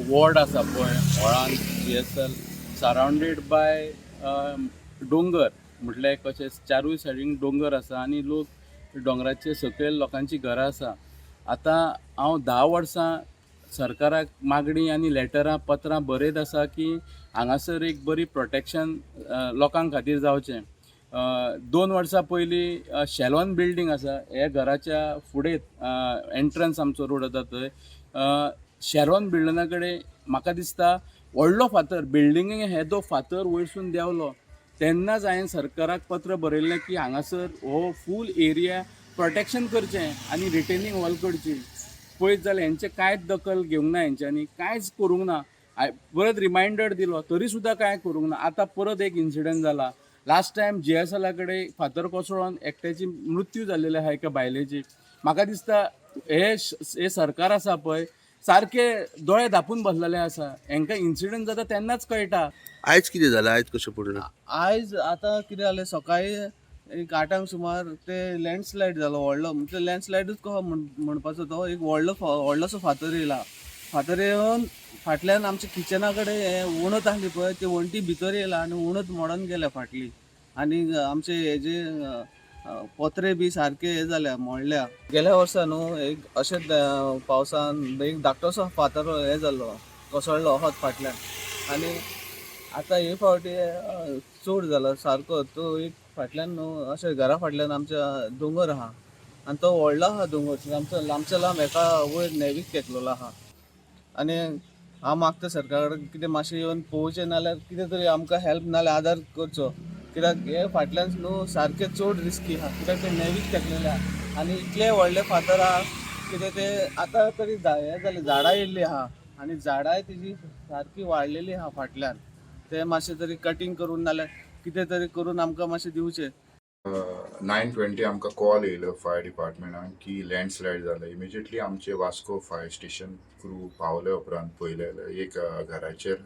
Ward आसा पळय व्हळान GSL सरावंडेड bye डोंगर, म्हटल्यार कशें चारूय सायडीन डोंगर आसा आनी लोक दोंगराचे सकयल लोकांची घरां आसा. आतां हांव 10 वर्सां सरकाराक मागणी आनी लेटरां पत्रां बरयत आसा की हांगासर एक बरी प्रोटेक्शन लोकांक खातीर जावचें. 2 वर्सां पयलीं शेलॉन बिल्डींग आसा, हे घराच्या फुडें एंट्रन्स आमचो रोड येता थंय शेरॉन बिल्डना कडेन म्हाका दिसता व्हडलो फातर बिल्डिंगेक येदो फातर वयरसून देंवलो. तेन्नाच हांवें सरकाराक पत्र बरयल्लें की हांगासर हो फूल एरिया प्रोटेक्शन करचें आनी रिटेनिंग वॉल करची. पळयत जाल्यार हेंचें कांयच दखल घेवंक ना, हेंच्यांनी कांयच करूंक ना. परत रिमांयडर दिलो तरी सुद्दां कांय करूंक ना. आतां परत एक इन्सिडंट जाला. लास्ट टायम GSL कडेन फातर कोसळोन एकट्याची मृत्यू जाल्लेली आहा एका बायलेची. म्हाका दिसता हे सरकार आसा पळय सारके दोळे धांपून बसलेले आसा. हांकां इन्सिडंट जाता तेन्नाच कळटा. आयज कितें जालें, आयज कशें पडलें? आयज आतां कितें जालें, सकाळी एक 8 सुमार ते लँडस्लायड जालो व्हडलो. म्हणजे लँडस्लायडूच कहो म्हणपाचो तो. एक व्हडलोसो फातर येयला. फातर येवन फाटल्यान आमच्या किचना कडेन हे वणत आसली पळय ती वणटी भितर येयला आनी वणत मोडोन गेल्या फाटली. आनी आमचे हेजे पत्रे बी सारके हे जाल्या, मोडल्या. गेल्या वर्सा न्हू एक अशेंच पावसान एक धाकटोसो फातर हे जाल्लो, कोसळ्ळो होच फाटल्यान. आनी आतां हे फावटी चड जाला सारको. तो एक फाटल्यान न्हू अशें घरा फाटल्यान आमच्या दोंगर आहा आनी तो व्हडलो आहा दोंगर, लांबच्या लांब एका वयर नेवीक तेंकलेलो आहा. आनी हांव मागता सरकारा कडेन कितें मातशें येवन पळोवचें, नाल्यार कितें तरी आमकां हेल्प नाल्यार आदार करचो. कित्याक हे फाटल्यान न्हू सारकें चड रिस्की आहा, कित्याक ते नेवीक तेंकलेले आहा आनी इतले व्हडले फातर आहा कितें ते आतां तरी हे जालें, झाडां येयल्लीं आहा आनी झाडांय तेजी सारकी वाडलेली आहा फाटल्यान. ते मातशें तरी कटींग करून नाल्यार कितें तरी करून आमकां मातशें दिवचें. 9:20 आमकां कॉल येयलो फायर डिपार्टमेंटान की लँडस्लायड जालें. इमिजिएटली आमचे वास्को फायर स्टेशन क्रू पावले उपरांत पळयलें एक घराचेर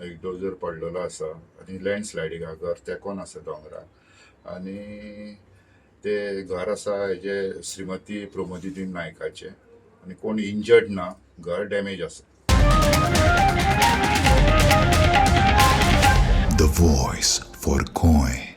एक डोजर पडलेलो आसा आनी लँडस्लायडीक घर तेकोन आसा दोंगराक. आनी ते घर आसा हेजे श्रीमती प्रमोदीन नायकाचे आनी कोण इंजर्ड ना, घर डॅमेज आसा. The voice for Coin.